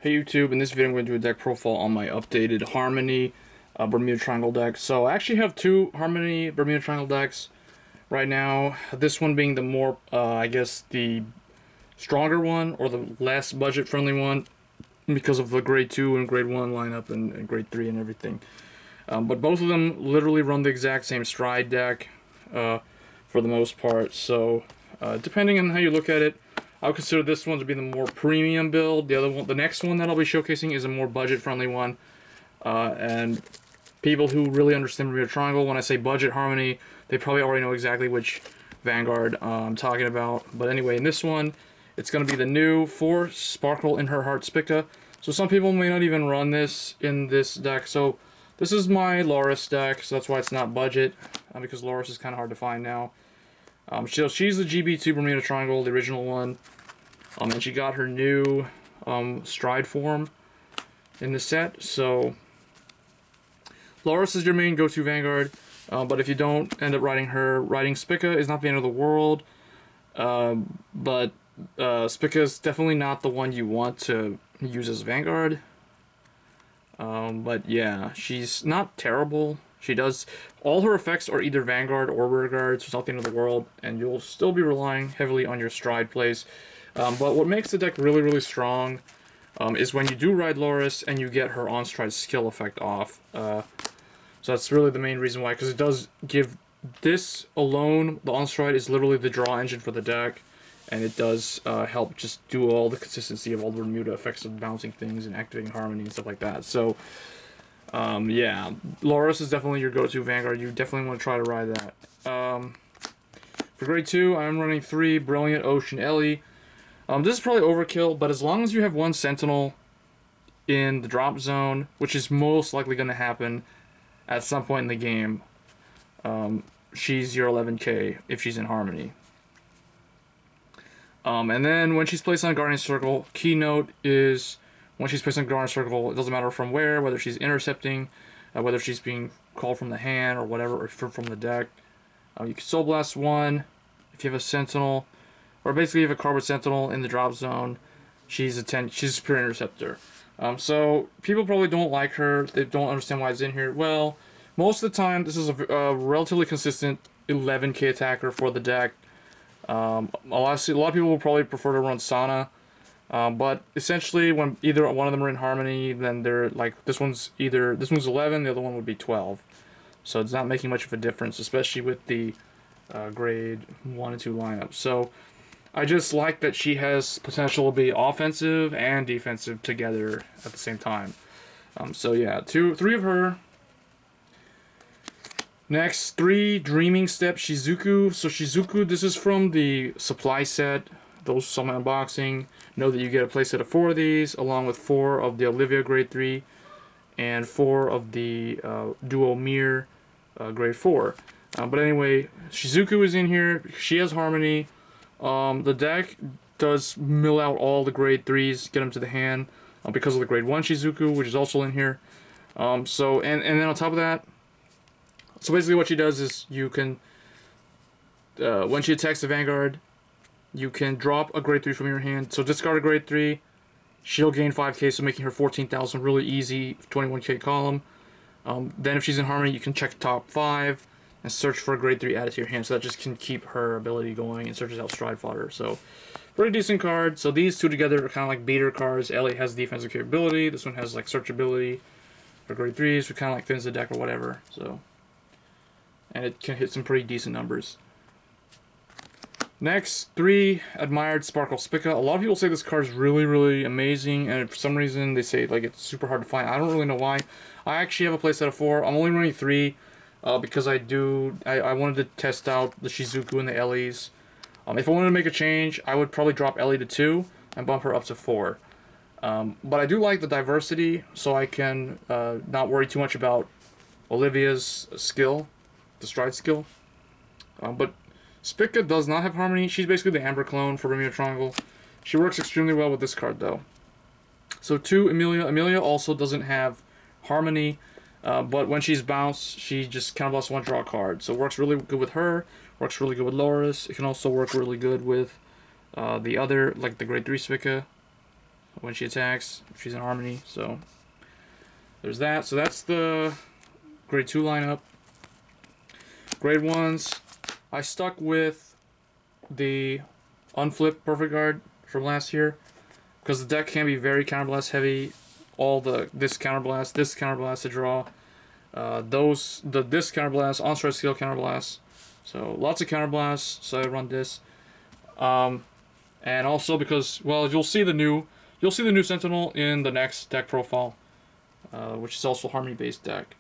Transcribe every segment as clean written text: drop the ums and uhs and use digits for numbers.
Hey YouTube, in this video I'm going to do a deck profile on my updated Harmony Bermuda Triangle deck. So I actually have two Harmony Bermuda Triangle decks right now. This one being the more, I guess, the stronger one, or the less budget-friendly one, because of the Grade 2 and Grade 1 lineup and Grade 3 and everything. But both of them literally run the exact same stride deck for the most part. So depending on how you look at it, I would consider this one to be the more premium build. The other one, the next one that I'll be showcasing, is a more budget-friendly one. And people who really understand Bermuda Triangle, when I say budget Harmony, they probably already know exactly which Vanguard I'm talking about. But anyway, in this one, it's going to be the new 4 Sparkle in Her Heart Spica. So some people may not even run this in this deck. So this is my Lauris deck, so that's why it's not budget, because Lauris is kind of hard to find now. She's the GB2 Bermuda Triangle, the original one. And she got her new stride form in the set. So Lauris is your main go-to Vanguard. But if you don't end up riding her, riding Spica is not the end of the world. But Spica is definitely not the one you want to use as Vanguard. But yeah, she's not terrible. She does, all her effects are either Vanguard or Rear Guard, so it's not the end of the world, and you'll still be relying heavily on your stride plays. But what makes the deck really, really strong is when you do ride Lauris and you get her on-stride skill effect off. So that's really the main reason why, because it does give this alone, the on-stride is literally the draw engine for the deck, and it does help just do all the consistency of all the Bermuda effects of bouncing things and activating Harmony and stuff like that. So yeah, Lauris is definitely your go-to Vanguard. You definitely want to try to ride that. For Grade 2, I'm running 3 Brilliant Ocean Ellie. This is probably overkill, but as long as you have 1 Sentinel in the drop zone, which is most likely going to happen at some point in the game, she's your 11k if she's in Harmony. And then when she's placed on Guardian Circle, keynote is when she's placed on Guardian Circle, it doesn't matter from where, whether she's intercepting, whether she's being called from the hand or whatever, or from the deck. You can Soul Blast 1 if you have a Sentinel, or basically if you have a Cardfight Sentinel in the drop zone. She's a pure interceptor. So people probably don't like her. They don't understand why it's in here. Well, most of the time this is a relatively consistent 11k attacker for the deck. A lot of people will probably prefer to run Sana, but essentially when either one of them are in Harmony, then they're like, this one's 11, the other one would be 12. So it's not making much of a difference, especially with the Grade 1 and 2 lineup. So I just like that she has potential to be offensive and defensive together at the same time. So yeah, 3 of her. Next, 3 Dreaming Step Shizuku. So Shizuku, this is from the supply set. Those saw my unboxing know that you get a playset of 4 of these, along with 4 of the Olivia Grade 3 and 4 of the Duo Mir Grade 4. But anyway, Shizuku is in here. She has Harmony. The deck does mill out all the Grade 3s, get them to the hand, because of the Grade 1 Shizuku, which is also in here. And then on top of that, so basically what she does is you can, when she attacks the Vanguard, you can drop a Grade 3 from your hand. So discard a Grade 3, she'll gain 5k, so making her 14,000 really easy, 21k column. Then if she's in Harmony, you can check top 5 and search for a Grade 3 added to your hand. So that just can keep her ability going and searches out stride fodder. So pretty decent card. So these two together are kind of like beater cards. Ellie has defensive capability. This one has like searchability for Grade 3s, so kind of like thins the deck or whatever. So, and it can hit some pretty decent numbers. Next, 3 Admired Sparkle Spica. A lot of people say this card is really, really amazing, and for some reason they say like it's super hard to find. I don't really know why. I actually have a playset of 4. I'm only running 3 because I wanted to test out the Shizuku and the Ellies. If I wanted to make a change, I would probably drop Ellie to 2 and bump her up to 4. But I do like the diversity, so I can not worry too much about Olivia's skill, the stride skill. But Spica does not have Harmony. She's basically the Amber clone for Bermuda Triangle. She works extremely well with this card, though. So 2 Amelia. Amelia also doesn't have Harmony, but when she's bounced, she just counterblocks 1 draw card. So it works really good with her, works really good with Lauris. It can also work really good with the other, like the Grade 3 Spica. when she attacks. She's in Harmony, so there's that. So that's the grade 2 lineup. Grade 1s, I stuck with the unflipped Perfect Guard from last year because the deck can be very counterblast heavy. This counterblast to draw. This counterblast, on-strike skill counterblast. So lots of counterblasts. So I run this. And also because, well, you'll see the new Sentinel in the next deck profile, which is also Harmony based deck.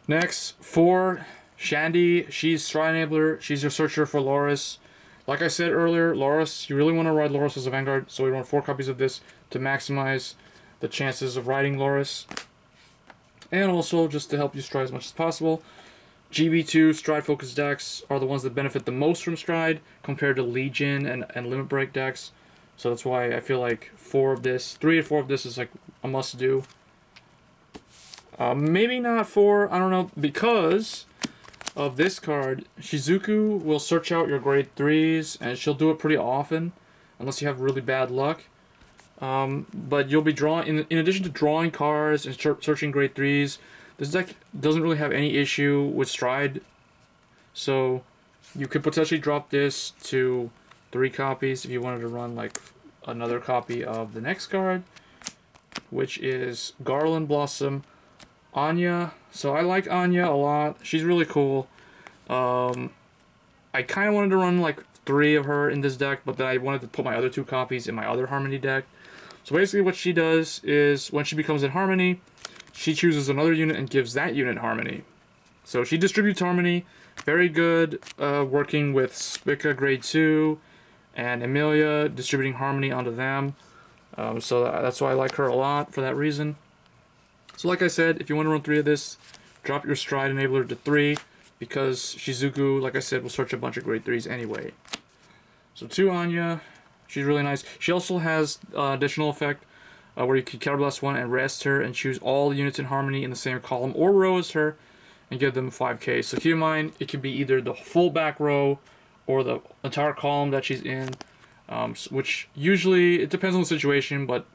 Next, for Shandy, she's Stride Enabler. She's your searcher for Lauris. Like I said earlier, Lauris, you really want to ride Lauris as a Vanguard, so we run 4 copies of this to maximize the chances of riding Lauris. And also, just to help you stride as much as possible, GB2 Stride focused decks are the ones that benefit the most from Stride compared to Legion and Limit Break decks. So that's why I feel like 3 and 4 of this is like a must do. Maybe not 4, I don't know, because of this card. Shizuku will search out your grade 3s, and she'll do it pretty often, unless you have really bad luck. But you'll be drawing, in addition to drawing cards and searching grade 3s, this deck doesn't really have any issue with Stride. So you could potentially drop this to 3 copies if you wanted to run like another copy of the next card, which is Garland Blossom Anya. So I like Anya a lot. She's really cool. I kind of wanted to run like 3 of her in this deck, but then I wanted to put my other 2 copies in my other Harmony deck. So basically what she does is when she becomes in Harmony, she chooses another unit and gives that unit Harmony. So she distributes Harmony. Very good working with Spica grade 2 and Emilia, distributing Harmony onto them. So that's why I like her a lot for that reason. So like I said, if you want to run 3 of this, drop your Stride Enabler to 3, because Shizuku, like I said, will search a bunch of grade 3s anyway. So 2 Anya, she's really nice. She also has additional effect where you can counterblast 1 and rest her and choose all the units in Harmony in the same column or row as her and give them 5k. So keep in mind, it can be either the full back row or the entire column that she's in, which usually, it depends on the situation, but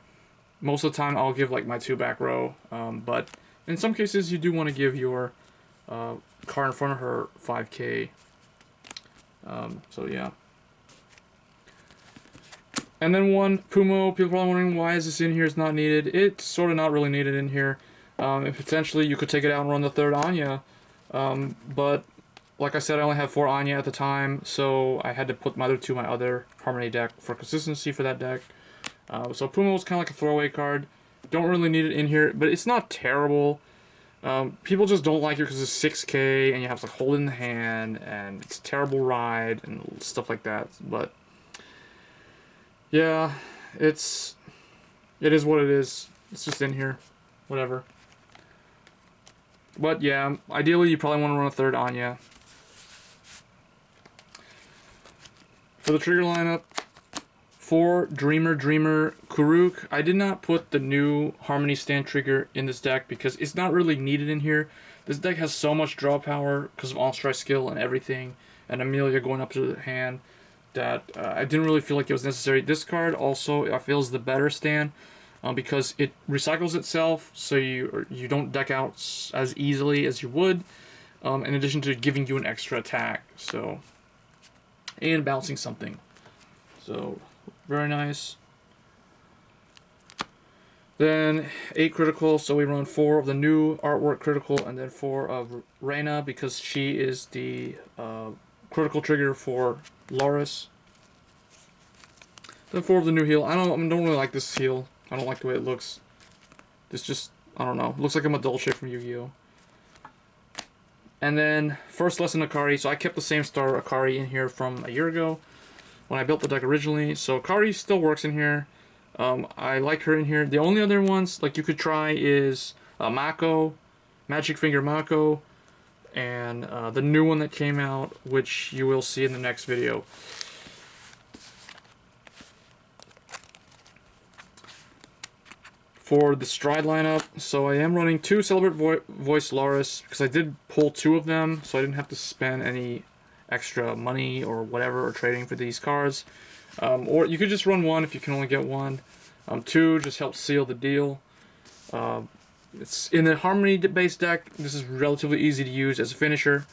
most of the time I'll give like my 2 back row, but in some cases you do want to give your card in front of her 5k. So yeah. And then 1 Pumo, people are probably wondering why is this in here, it's not needed. It's sort of not really needed in here. And potentially you could take it out and run the 3rd Anya. But like I said, I only have 4 Anya at the time, so I had to put my other 2 in my other Harmony deck for consistency for that deck. So Pumo is kind of like a throwaway card. Don't really need it in here, but it's not terrible. People just don't like it because it's 6k and you have to hold it in the hand and it's a terrible ride and stuff like that. But yeah, it is what it is. It's just in here, whatever. But yeah, ideally you probably want to run a 3rd Anya. For the trigger lineup, for Dreamer Kuruk, I did not put the new Harmony stand trigger in this deck because it's not really needed in here. This deck has so much draw power because of on-strike skill and everything, and Emilia going up to the hand, that I didn't really feel like it was necessary. This card also I feel is the better stand because it recycles itself, so you don't deck out as easily as you would, in addition to giving you an extra attack, so, and bouncing something. So very nice. Then 8 critical, so we run 4 of the new artwork critical and then 4 of Reina because she is the critical trigger for Lauris. Then 4 of the new heal. I don't really like this heal. I don't like the way it looks. This just, I don't know. It looks like I'm a dull chick from Yu-Gi-Oh! And then first lesson Akari. So I kept the same star Akari in here from a year ago when I built the deck originally. So Akari still works in here. I like her in here. The only other ones like you could try is Mako, Magic Finger Mako, and the new one that came out, which you will see in the next video. For the Stride lineup, so I am running 2 Celebrate Voice Lauris because I did pull 2 of them, so I didn't have to spend any extra money or whatever or trading for these cards. Or you could just run 1 if you can only get 1. 2 just helps seal the deal. It's in the Harmony-based deck. This is relatively easy to use as a finisher.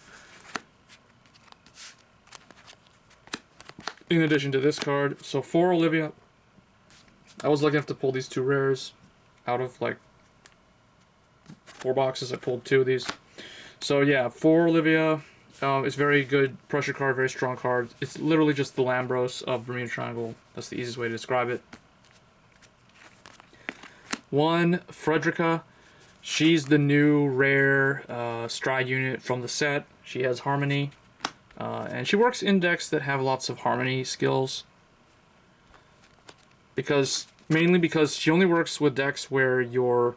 In addition to this card, so 4 Olivia. I was lucky enough to pull these 2 rares out of like 4 boxes. I pulled 2 of these. So yeah, 4 Olivia. It's very good pressure card, very strong card. It's literally just the Lambros of Bermuda Triangle. That's the easiest way to describe it. 1 Frederica. She's the new rare stride unit from the set. She has Harmony. And she works in decks that have lots of Harmony skills. Mainly because she only works with decks where your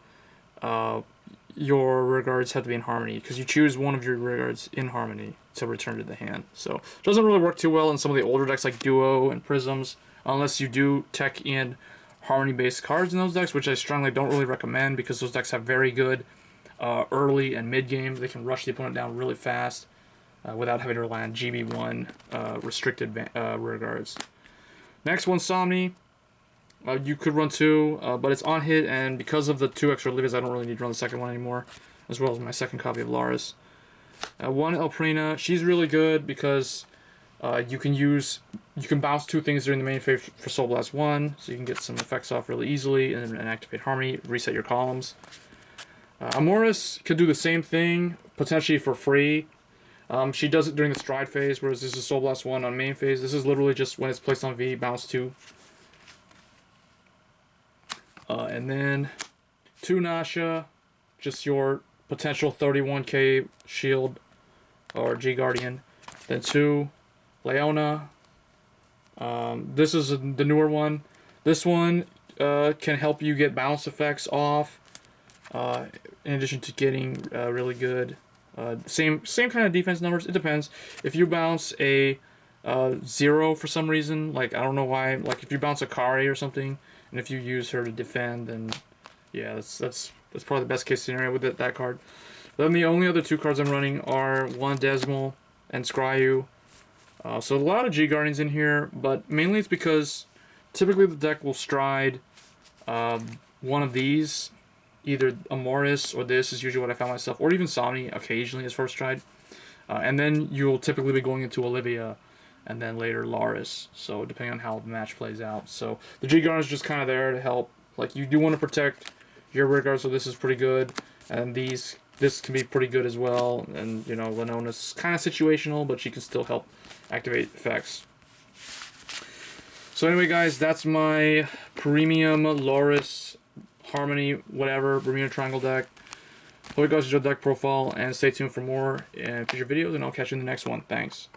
rear guards have to be in Harmony, because you choose one of your rear guards in Harmony to return to the hand. So it doesn't really work too well in some of the older decks like Duo and Prisms, unless you do tech in Harmony-based cards in those decks, which I strongly don't really recommend, because those decks have very good early and mid-game. They can rush the opponent down really fast without having to rely on GB1 restricted rear guards. Next one, Somni. You could run 2, but it's on hit, and because of the 2 extra Olivias, I don't really need to run the second one anymore, as well as my second copy of Lauris. 1 Elprina. She's really good because you can bounce 2 things during the main phase for Soul Blast 1, so you can get some effects off really easily and activate Harmony, reset your columns. Amoris could do the same thing, potentially for free. She does it during the stride phase, whereas this is Soul Blast 1 on main phase. This is literally just when it's placed on V, bounce 2. And then 2 Nasha, just your potential 31k shield or G Guardian. Then 2 Leona. This is the newer one. This one can help you get bounce effects off, in addition to getting really good same kind of defense numbers. It depends. If you bounce a 0 for some reason, like I don't know why, like if you bounce a Kari or something, and if you use her to defend, then yeah, that's probably the best case scenario with that card. Then the only other 2 cards I'm running are 1 Desmal and Scryu. So a lot of G Guardians in here, but mainly it's because typically the deck will stride one of these, either Amoris or this is usually what I found myself, or even Somni occasionally as first stride. And then you'll typically be going into Olivia and then later Lauris, so depending on how the match plays out. So the G Guard is just kind of there to help. Like, you do want to protect your rear guard, so this is pretty good, and this can be pretty good as well. And you know, Lenona's kind of situational, but she can still help activate effects. So anyway, guys, that's my premium Lauris Harmony whatever Bermuda Triangle deck. Hope you guys enjoyed the deck profile, and stay tuned for more in future videos, and I'll catch you in the next one. Thanks.